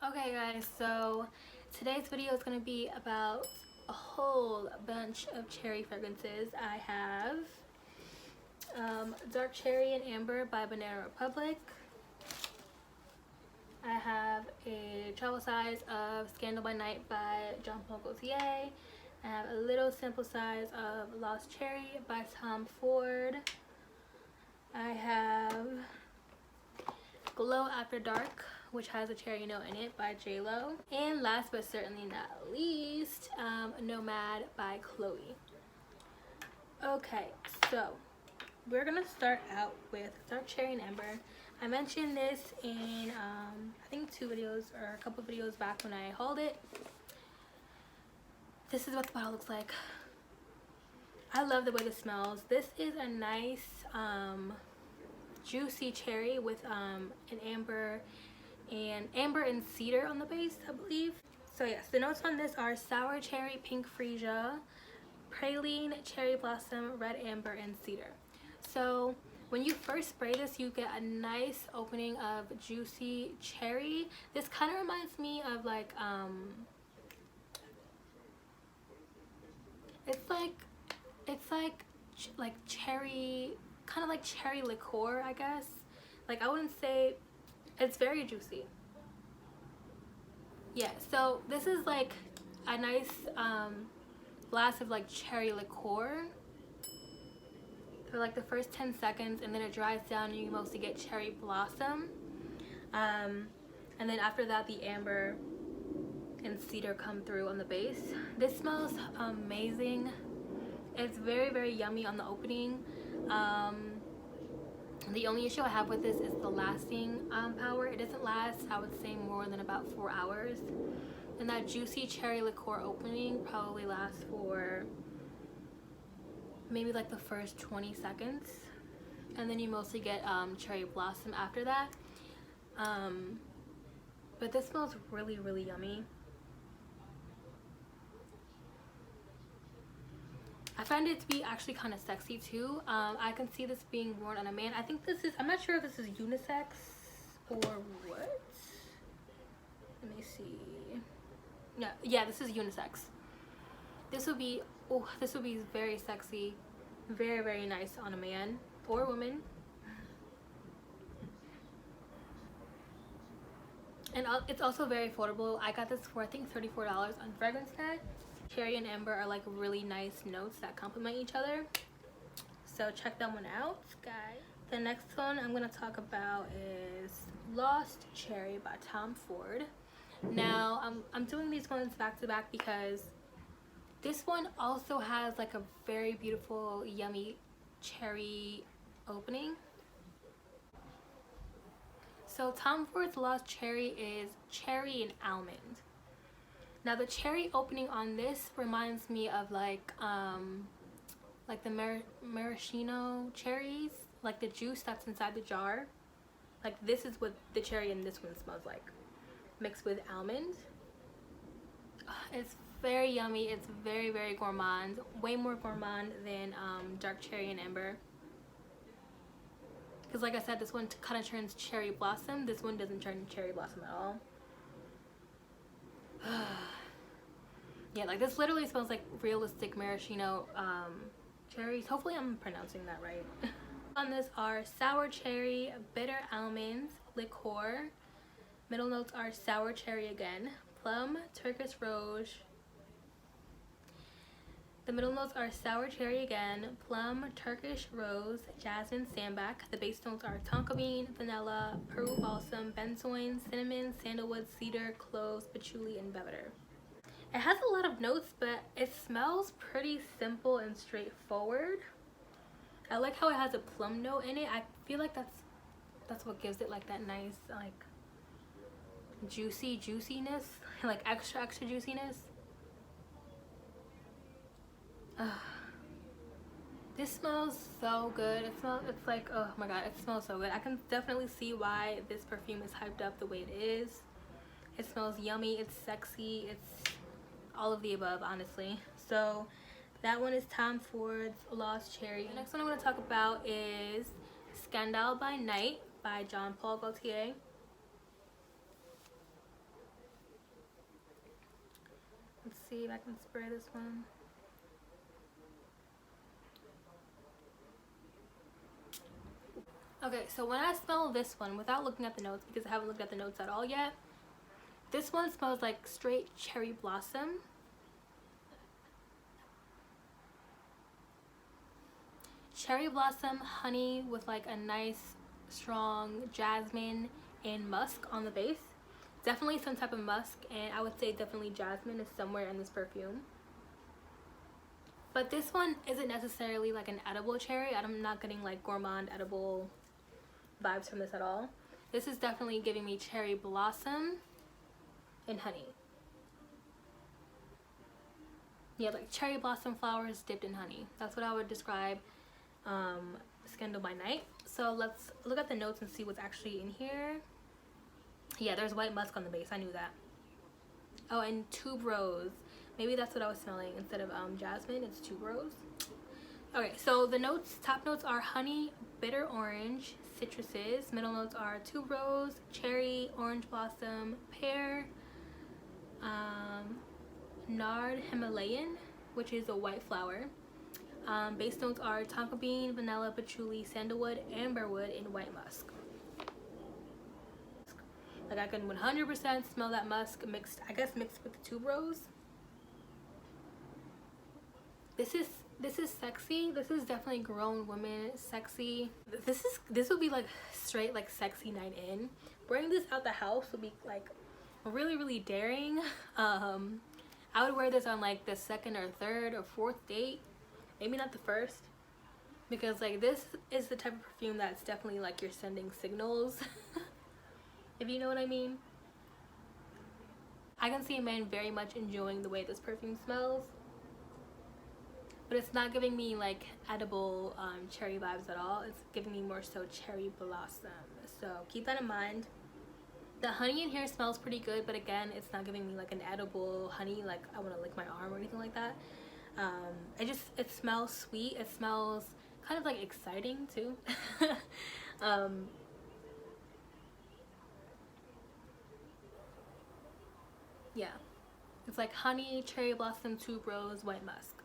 Okay guys, so today's video is going to be about a whole bunch of cherry fragrances. I have Dark Cherry and Amber by Banana Republic. I have a travel size of Scandal by Night by Jean Paul Gaultier. I have a little sample size of Lost Cherry by Tom Ford. I have Glow After Dark, which has a cherry note in it, by J.Lo. And last but certainly not least, Nomade by Chloe. Okay, so we're gonna start out with Dark Cherry and Amber. I mentioned this in I think 2 videos or a couple videos back when I hauled it. This is what the bottle looks like. I love the way this smells. This is a nice juicy cherry with an amber and cedar on the base, I believe. So yes, the notes on this are sour cherry, pink freesia, praline, cherry blossom, red amber, and cedar. So when you first spray this, you get a nice opening of juicy cherry. This kind of reminds me of like it's like cherry, kind of like cherry liqueur, I guess. Like, I wouldn't say, it's very juicy. Yeah, so this is like a nice glass of like cherry liqueur for like the first 10 seconds, and then it dries down and you mostly get cherry blossom. And then after that, the amber and cedar come through on the base. This smells amazing. It's very, very yummy on the opening. The only issue I have with this is the lasting power. It doesn't last, I would say, more than about 4 hours. And that juicy cherry liqueur opening probably lasts for maybe like the first 20 seconds. And then you mostly get cherry blossom after that. But this smells really, really yummy. I find it to be actually kind of sexy too. I can see this being worn on a man. I think this is, I'm not sure if this is unisex or what. Let me see. Yeah, this is unisex. This would be, oh, this would be very sexy, very, very nice on a man or woman. And it's also very affordable. I got this for I think $34 on FragranceNet. Cherry and amber are like really nice notes that complement each other, so check that one out, guys. The next one I'm going to talk about is Lost Cherry by Tom Ford. Now I'm doing these ones back to back because this one also has like a very beautiful yummy cherry opening. So Tom Ford's Lost Cherry is cherry and almond. Now the cherry opening on this reminds me of like the maraschino cherries, like the juice that's inside the jar. Like, this is what the cherry in this one smells like, mixed with almond. It's very yummy. It's very, very gourmand, way more gourmand than Dark Cherry and Amber. Because like I said, this one kind of turns cherry blossom. This one doesn't turn cherry blossom at all. Yeah, like this literally smells like realistic maraschino cherries. Hopefully I'm pronouncing that right. On this are sour cherry, bitter almonds, liqueur. Middle notes are sour cherry again, plum, turquoise rose. The middle notes are sour cherry again, plum, Turkish rose, jasmine, sambac. The base notes are tonka bean, vanilla, Peru balsam, benzoin, cinnamon, sandalwood, cedar, cloves, patchouli, and bever. It has a lot of notes, but it smells pretty simple and straightforward. I like how it has a plum note in it. I feel like that's what gives it like that nice like juiciness, like extra juiciness. This smells so good. It's like, oh my god, it smells so good. I can definitely see why this perfume is hyped up the way it is. It smells yummy, it's sexy, it's all of the above, honestly. So that one is Tom Ford's Lost Cherry. The next one I'm going to talk about is Scandal by Night by Jean Paul Gaultier. see if I can spray this one. Okay, so when I smell this one, without looking at the notes, because I haven't looked at the notes at all yet, this one smells like straight cherry blossom. Cherry blossom, honey with like a nice strong jasmine and musk on the base. Definitely some type of musk, and I would say definitely jasmine is somewhere in this perfume. But this one isn't necessarily like an edible cherry. I'm not getting like gourmand edible vibes from this at all. This is definitely giving me cherry blossom and honey. Yeah, like cherry blossom flowers dipped in honey. That's what I would describe Scandal by Night. So let's look at the notes and see what's actually in here. Yeah, there's white musk on the base. I knew that. Oh, and tuberose. Maybe that's what I was smelling instead of jasmine. It's tuberose. Okay, so the notes, top notes are honey, bitter orange, citruses. Middle notes are tuberose, cherry, orange blossom, pear, nard Himalayan, which is a white flower. Base notes are tonka bean, vanilla, patchouli, sandalwood, amberwood, and white musk. Like I can 100% smell that musk mixed, I guess mixed with the tuberose. This is sexy. This is definitely grown women sexy. This would be like straight like sexy night in. Wearing this out the house would be like really daring. I would wear this on like the second or third or fourth date. Maybe not the first, because like this is the type of perfume that's definitely like you're sending signals. If you know what I mean. I can see a man very much enjoying the way this perfume smells, but it's not giving me like edible cherry vibes at all. It's giving me more so cherry blossom. So keep that in mind. The honey in here smells pretty good, but again, it's not giving me like an edible honey, like I want to lick my arm or anything like that. It smells sweet. It smells kind of like exciting too. Yeah, it's like honey, cherry blossom, tuberose, white musk.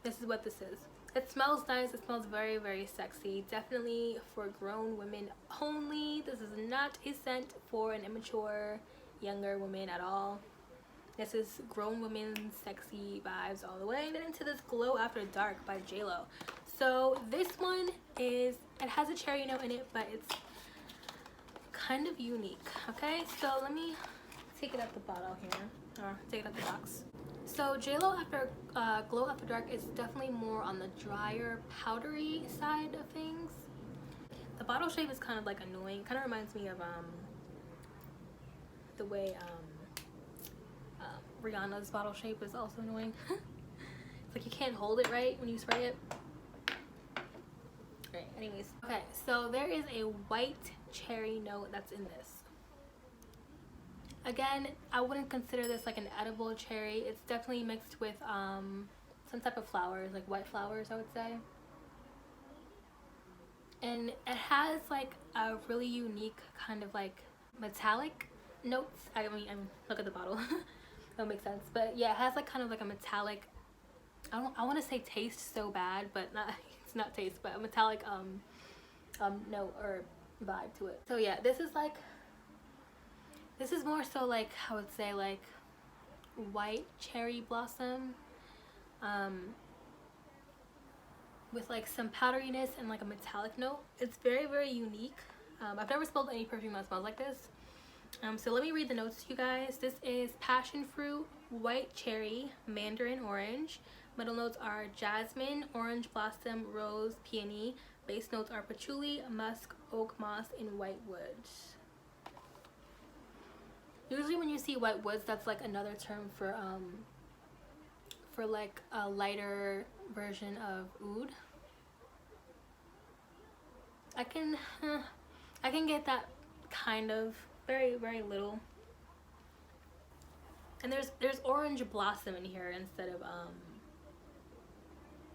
This is what this is. It smells nice. It smells very sexy. Definitely for grown women only. This is not a scent for an immature younger woman at all. This is grown women sexy vibes all the way. Then into this Glow After Dark by JLo. So this one is, it has a cherry note in it, but it's kind of unique. Okay, so let me take it out the bottle here, or take it out the box. So JLo after Glow After Dark is definitely more on the drier, powdery side of things. The bottle shape is kind of like annoying. Kind of reminds me of the way Rihanna's bottle shape is also annoying. It's like you can't hold it right when you spray it. Alright, anyways. Okay, so there is a white cherry note that's in this. Again, I wouldn't consider this like an edible cherry. It's definitely mixed with some type of flowers, like white flowers, I would say. And it has like a really unique kind of like metallic notes. I mean look at the bottle. That makes sense. But yeah, it has like kind of like a metallic, I want to say taste so bad, but not, it's not taste, but a metallic note or vibe to it. So yeah, this is more so like, I would say like white cherry blossom with like some powderiness and like a metallic note. It's very unique. I've never smelled any perfume that smells like this. So let me read the notes to you guys. This is passion fruit, white cherry, mandarin orange. Middle notes are jasmine, orange blossom, rose, peony. Base notes are patchouli, musk, oak moss, and white wood. Usually when you see white woods, that's like another term for like a lighter version of oud. I can get that kind of very little. And there's orange blossom in here instead of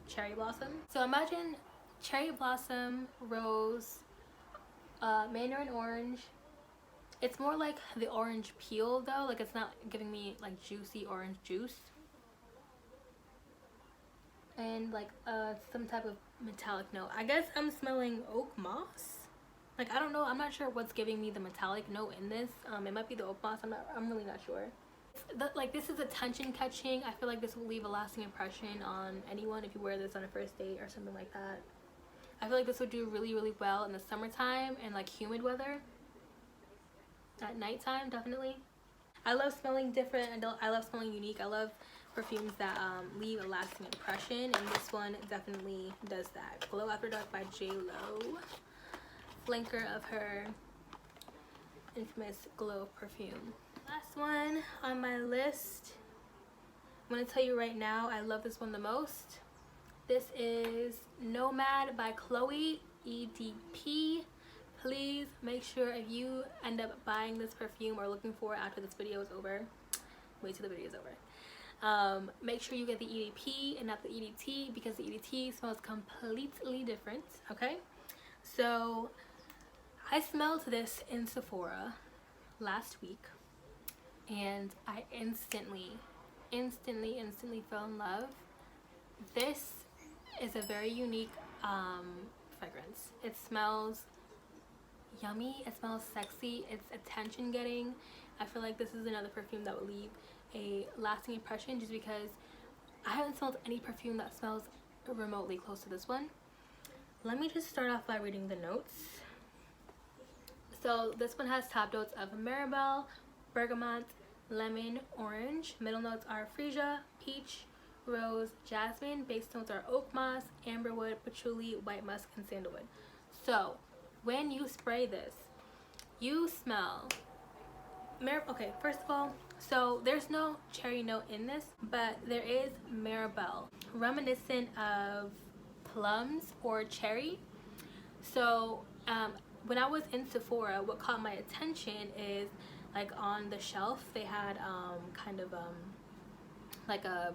cherry blossom. So imagine cherry blossom, rose, mandarin orange. It's more like the orange peel though, like it's not giving me like juicy orange juice. and like some type of metallic note. I guess I'm smelling oak moss. Like, I don't know, I'm not sure what's giving me the metallic note in this. It might be the oak moss. I'm really not sure. Like, this is attention catching. I feel like this will leave a lasting impression on anyone if you wear this on a first date or something like that. I feel like this would do really, really well in the summertime and like humid weather. At nighttime, definitely. I love smelling different. I love smelling unique. I love perfumes that leave a lasting impression, and this one definitely does that. Glow After Dark by J.Lo, flanker of her infamous Glow perfume. Last one on my list, I'm going to tell you right now, I love this one the most. This is Nomade by Chloe, EDP. Please make sure if you end up buying this perfume or looking for it after this video is over, wait till the video is over. Make sure you get the EDP and not the EDT, because the EDT smells completely different, okay? So I smelled this in Sephora last week, and I instantly fell in love. This is a very unique fragrance. It smells yummy, it smells sexy, it's attention getting. I feel like this is another perfume that will leave a lasting impression, just because I haven't smelled any perfume that smells remotely close to this one. Let me just start off by reading the notes. So this one has top notes of marabelle, bergamot, lemon, orange. Middle notes are freesia, peach, rose, jasmine. Base notes are oak moss, amberwood, patchouli, white musk, and sandalwood. So when you spray this, you smell okay, first of all, so there's no cherry note in this, but there is marabelle, reminiscent of plums or cherry. So when I was in Sephora, what caught my attention is, like, on the shelf they had kind of like a,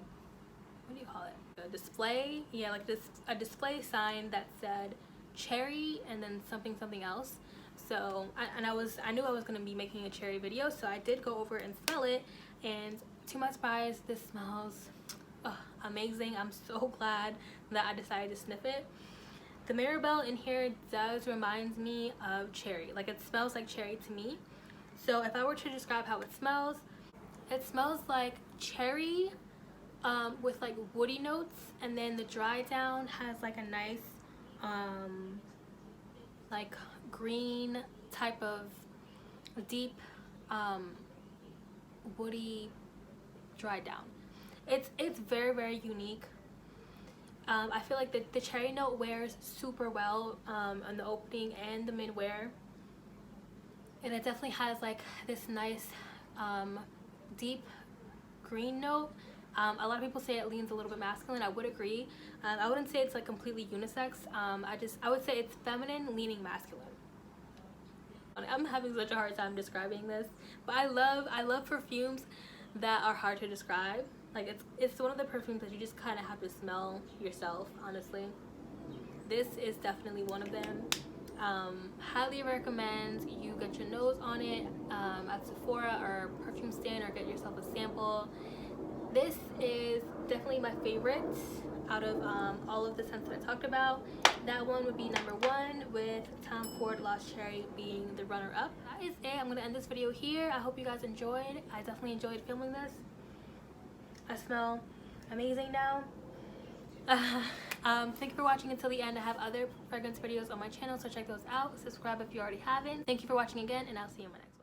what do you call it, a display, yeah, like this, a display sign that said cherry and then something else. So I knew I was going to be making a cherry video, so I did go over and smell it, and to my surprise, this smells amazing. I'm so glad that I decided to sniff it. The marabelle in here does remind me of cherry. Like, it smells like cherry to me. So if I were to describe how it smells like cherry with like woody notes, and then the dry down has like a nice like green type of deep woody dry down. It's very, very unique. I feel like the cherry note wears super well on the opening and the mid-wear, and it definitely has like this nice deep green note. A lot of people say it leans a little bit masculine. I would agree. I wouldn't say it's like completely unisex. I would say it's feminine leaning masculine. I'm having such a hard time describing this, but I love perfumes that are hard to describe. Like, it's one of the perfumes that you just kind of have to smell yourself, honestly. This is definitely one of them. Highly recommend you get your nose on it at Sephora or perfume stand, or get yourself a sample. This is definitely my favorite out of all of the scents that I talked about. That one would be number 1, with Tom Ford Lost Cherry being the runner-up. That is it. I'm going to end this video here. I hope you guys enjoyed. I definitely enjoyed filming this. I smell amazing now. Thank you for watching until the end. I have other fragrance videos on my channel, so check those out. Subscribe if you already haven't. Thank you for watching again, and I'll see you in my next one.